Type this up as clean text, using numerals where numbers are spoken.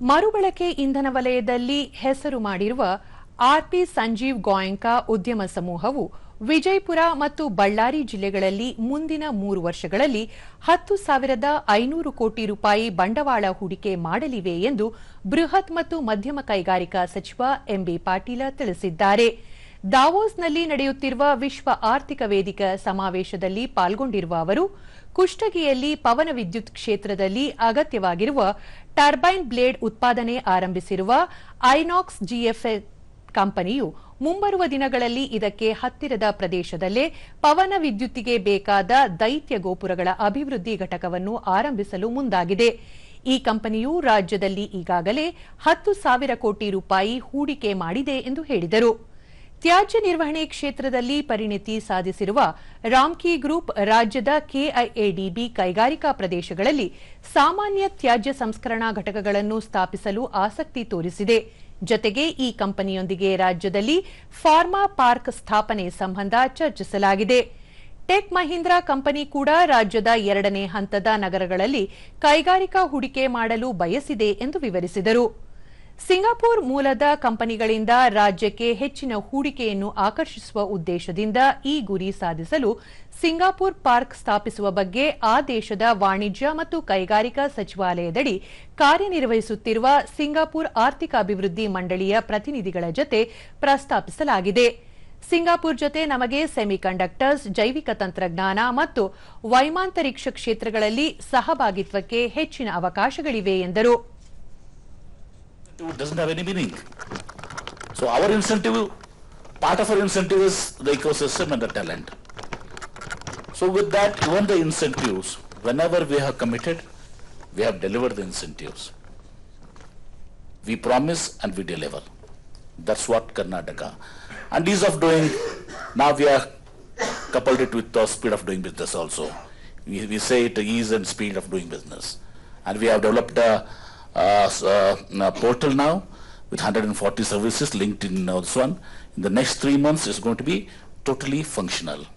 ಮರುಬಳಕೆ ಇಂಧನ ವಲಯದಲ್ಲಿ ಹೆಸರು ಮಾಡಿರುವ ಆರ್‌ಪಿ ಸಂಜೀವ್ ಗೋಯಂಕಾ ಉದ್ಯಮ ಸಮೂಹವು ವಿಜಯಪುರ ಮತ್ತು ಬಳ್ಳಾರಿ ಜಿಲ್ಲೆಗಳಲ್ಲಿ ಮುಂದಿನ 3 ವರ್ಷಗಳಲ್ಲಿ 10,500 ಕೋಟಿ ರೂಪಾಯಿ ಬಂಡವಾಳ ಹೂಡಿಕೆ ಮಾಡಲಿವೆ ಎಂದು ಬೃಹತ್ ಮತ್ತು ಮಧ್ಯಮ ಕೈಗಾರಿಕಾ ಸಚಿವ ಎಂಬಿ ಪಾಟೀಲ ತಿಳಿಸಿದ್ದಾರೆ. ದಾವೋಸ್ನಲ್ಲಿ ನಡೆಯುತ್ತಿರುವ ವಿಶ್ವ ಆರ್ಥಿಕ ವೇದಿಕೆ ಸಮಾವೇಶದಲ್ಲಿ ಪಾಲ್ಗೊಂಡಿರುವ ಅವರು ಕುಷ್ಟಗಿಯಲ್ಲಿ ಪವನ ವಿದ್ಯುತ್ ಕ್ಷೇತ್ರದಲ್ಲಿ ಅಗತ್ಯವಾಗಿರುವ ಟರ್ಬೈನ್ ಬ್ಲೇಡ್ ಉತ್ಪಾದನೆ ಆರಂಭಿಸಿರುವ ಐನಾಕ್ಸ್ ಜಿಎಫ್ಎ ಕಂಪನಿಯು ಮುಂಬರುವ ದಿನಗಳಲ್ಲಿ ಇದಕ್ಕೆ ಹತ್ತಿರದ ಪ್ರದೇಶದಲ್ಲೇ ಪವನ ವಿದ್ಯುತ್ತಿಗೆ ಬೇಕಾದ ದೈತ್ಯ ಗೋಪುರಗಳ ಅಭಿವೃದ್ಧಿ ಘಟಕವನ್ನು ಆರಂಭಿಸಲು ಮುಂದಾಗಿದೆ. ಈ ಕಂಪನಿಯು ರಾಜ್ಯದಲ್ಲಿ ಈಗಾಗಲೇ 10,000 ಕೋಟಿ ರೂಪಾಯಿ ಹೂಡಿಕೆ ಮಾಡಿದೆ ಎಂದು ಹೇಳಿದರು. ತ್ಯಾಜ್ಯ ನಿರ್ವಹಣೆ ಕ್ಷೇತ್ರದಲ್ಲಿ ಪರಿಣಿತಿ ಸಾಧಿಸಿರುವ ರಾಮ್ಕಿ ಗ್ರೂಪ್ ರಾಜ್ಯದ ಕೆಐಎಡಿಬಿ ಕೈಗಾರಿಕಾ ಪ್ರದೇಶಗಳಲ್ಲಿ ಸಾಮಾನ್ಯ ತ್ಯಾಜ್ಯ ಸಂಸ್ಕರಣಾ ಘಟಕಗಳನ್ನು ಸ್ಥಾಪಿಸಲು ಆಸಕ್ತಿ ತೋರಿಸಿದೆ. ಜತೆಗೆ ಈ ಕಂಪನಿಯೊಂದಿಗೆ ರಾಜ್ಯದಲ್ಲಿ ಫಾರ್ಮಾ ಪಾರ್ಕ್ ಸ್ಥಾಪನೆ ಸಂಬಂಧ ಚರ್ಚಿಸಲಾಗಿದೆ. ಟೆಕ್ ಮಹೀಂದ್ರಾ ಕಂಪನಿ ಕೂಡ ರಾಜ್ಯದ 2ನೇ ಹಂತದ ನಗರಗಳಲ್ಲಿ ಕೈಗಾರಿಕಾ ಹೂಡಿಕೆ ಮಾಡಲು ಬಯಸಿದೆ ಎಂದು ವಿವರಿಸಿದರು. ಸಿಂಗಾಪುರ್ ಮೂಲದ ಕಂಪನಿಗಳಿಂದ ರಾಜ್ಯಕ್ಕೆ ಹೆಚ್ಚಿನ ಹೂಡಿಕೆಯನ್ನು ಆಕರ್ಷಿಸುವ ಉದ್ದೇಶದಿಂದ ಈ ಗುರಿ ಸಾಧಿಸಲು ಸಿಂಗಾಪುರ್ ಪಾರ್ಕ್ ಸ್ಥಾಪಿಸುವ ಬಗ್ಗೆ ಆ ದೇಶದ ವಾಣಿಜ್ಯ ಮತ್ತು ಕೈಗಾರಿಕಾ ಸಚಿವಾಲಯದಡಿ ಕಾರ್ಯನಿರ್ವಹಿಸುತ್ತಿರುವ ಸಿಂಗಾಪುರ್ ಆರ್ಥಿಕ ಅಭಿವೃದ್ಧಿ ಮಂಡಳಿಯ ಪ್ರತಿನಿಧಿಗಳ ಜತೆ ಪ್ರಸ್ತಾಪಿಸಲಾಗಿದೆ. ಸಿಂಗಾಪುರ್ ಜೊತೆ ನಮಗೆ ಸೆಮಿಕಂಡಕ್ಟರ್ಸ್, ಜೈವಿಕ ತಂತ್ರಜ್ಞಾನ ಮತ್ತು ವೈಮಾಂತರಿಕ್ಷ ಕ್ಷೇತ್ರಗಳಲ್ಲಿ ಸಹಭಾಗಿತ್ವಕ್ಕೆ ಹೆಚ್ಚಿನ ಅವಕಾಶಗಳಿವೆ ಎಂದರು. It doesn't have any meaning. So our incentive, part of our incentive is the ecosystem and the talent. So with that, even the incentives, whenever we have committed, we have delivered the incentives. We promise and we deliver. That's what Karnataka. And ease of doing, now we are coupled it with the speed of doing business also. We say it ease and speed of doing business. And we have developed a portal now with 140 services linked in this one. In the next 3 months, it's going to be totally functional.